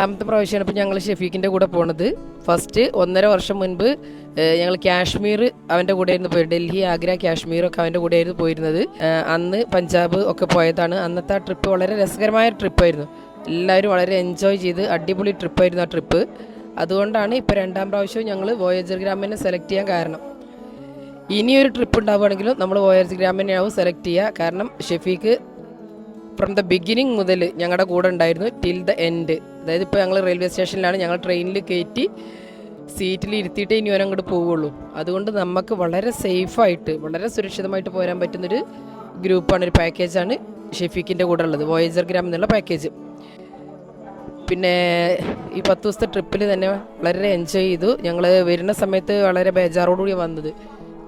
രണ്ടാമത്തെ പ്രാവശ്യമാണ് ഇപ്പോൾ ഞങ്ങൾ ഷെഫീഖിൻ്റെ കൂടെ പോണത്. ഫസ്റ്റ് 1.5 വർഷം മുൻപ് ഞങ്ങൾ കാശ്മീർ അവൻ്റെ കൂടെ ആയിരുന്നു പോയത്. ഡൽഹി, ആഗ്ര, കാശ്മീരൊക്കെ അവൻ്റെ കൂടെ ആയിരുന്നു പോയിരുന്നത്. അന്ന് പഞ്ചാബ് ഒക്കെ പോയതാണ്. അന്നത്തെ ആ ട്രിപ്പ് വളരെ രസകരമായ ട്രിപ്പായിരുന്നു. എല്ലാവരും വളരെ എൻജോയ് ചെയ്ത് അടിപൊളി ട്രിപ്പായിരുന്നു ആ ട്രിപ്പ്. അതുകൊണ്ടാണ് ഇപ്പോൾ 2ാം പ്രാവശ്യവും ഞങ്ങൾ വോയേജർ ഗ്രാമിനെ സെലക്ട് ചെയ്യാൻ കാരണം. ഇനിയൊരു ട്രിപ്പ് ഉണ്ടാവുകയാണെങ്കിലും നമ്മൾ വോയേജർ ഗ്രാമിനെയാവും സെലക്ട് ചെയ്യുക. കാരണം ഷെഫീഖ് ഫ്രം ദ ബിഗിനിങ് മുതൽ ഞങ്ങളുടെ കൂടെ ഉണ്ടായിരുന്നു ടിൽ ദ എൻഡ്. അതായത് ഇപ്പോൾ ഞങ്ങൾ റെയിൽവേ സ്റ്റേഷനിലാണ്, ഞങ്ങൾ ട്രെയിനിൽ കയറ്റി സീറ്റിൽ ഇരുത്തിയിട്ടേ ഇനി ഓരോ അങ്ങോട്ട് പോവുള്ളൂ. അതുകൊണ്ട് നമുക്ക് വളരെ സേഫായിട്ട് വളരെ സുരക്ഷിതമായിട്ട് പോരാൻ പറ്റുന്നൊരു ഗ്രൂപ്പാണ്, ഒരു പാക്കേജാണ് ഷെഫീഖിൻ്റെ കൂടെ ഉള്ളത്, വോയേജർ ഗ്രാം എന്നുള്ള പാക്കേജ്. പിന്നെ ഈ 10 ദിവസത്തെ ട്രിപ്പിൽ തന്നെ വളരെ എൻജോയ് ചെയ്തു. ഞങ്ങൾ വരുന്ന സമയത്ത് വളരെ ബേജാറോടുകൂടി വന്നത്.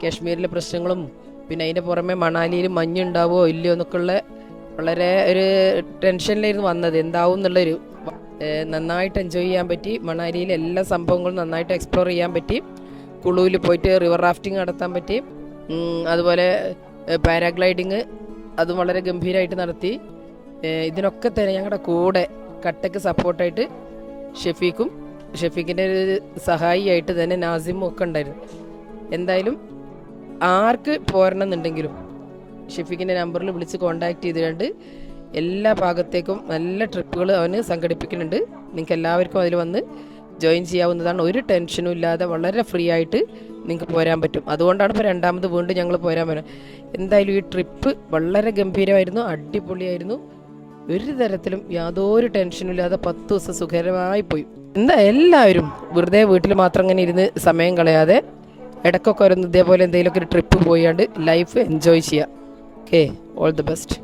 കാശ്മീരിലെ പ്രശ്നങ്ങളും പിന്നെ അതിൻ്റെ പുറമെ മണാലിയിൽ മഞ്ഞുണ്ടാവുമോ ഇല്ലയോ എന്നൊക്കെയുള്ള വളരെ ഒരു ടെൻഷനിലായിരുന്നു വന്നത്, എന്താവും എന്നുള്ളൊരു. നന്നായിട്ട് എൻജോയ് ചെയ്യാൻ പറ്റി. മണാലിയിൽ എല്ലാ സംഭവങ്ങളും നന്നായിട്ട് എക്സ്പ്ലോർ ചെയ്യാൻ പറ്റി. കുളുവിൽ പോയിട്ട് റിവർ റാഫ്റ്റിംഗ് നടത്താൻ പറ്റി. അതുപോലെ പാരാഗ്ലൈഡിങ് അതും വളരെ ഗംഭീരമായിട്ട് നടത്തി. ഇതിനൊക്കെ തന്നെ ഞങ്ങളുടെ കൂടെ കട്ടക്ക് സപ്പോർട്ടായിട്ട് ഷെഫീഖിൻ്റെ ഒരു സഹായിയായിട്ട് തന്നെ നാസിമും ഒക്കെ ഉണ്ടായിരുന്നു. എന്തായാലും ആർക്ക് പോരണമെന്നുണ്ടെങ്കിലും ഷെഫീഖിൻ്റെ നമ്പറിൽ വിളിച്ച് കോൺടാക്ട് ചെയ്തുകൊണ്ട് എല്ലാ ഭാഗത്തേക്കും നല്ല ട്രിപ്പുകൾ അവന് സംഘടിപ്പിക്കുന്നുണ്ട്. നിങ്ങൾക്ക് എല്ലാവർക്കും അതിൽ വന്ന് ജോയിൻ ചെയ്യാവുന്നതാണ്. ഒരു ടെൻഷനും ഇല്ലാതെ വളരെ ഫ്രീ ആയിട്ട് നിങ്ങൾക്ക് പോരാൻ പറ്റും. അതുകൊണ്ടാണ് ഇപ്പോൾ 2ാമത് വീണ്ടും ഞങ്ങൾ പോരാൻ പറ്റുന്നത്. എന്തായാലും ഈ ട്രിപ്പ് വളരെ ഗംഭീരമായിരുന്നു, അടിപൊളിയായിരുന്നു. ഒരു തരത്തിലും യാതൊരു ടെൻഷനും ഇല്ലാതെ 10 ദിവസം സുഖകരമായി പോയി. എല്ലാവരും വെറുതെ വീട്ടിൽ മാത്രം അങ്ങനെ ഇരുന്ന് സമയം കളയാതെ ഇടയ്ക്കൊക്കെ വരുന്ന ഇതേപോലെ എന്തെങ്കിലുമൊക്കെ ഒരു ട്രിപ്പ് പോയാണ്ട് ലൈഫ് എൻജോയ് ചെയ്യുക. Okay, all the best.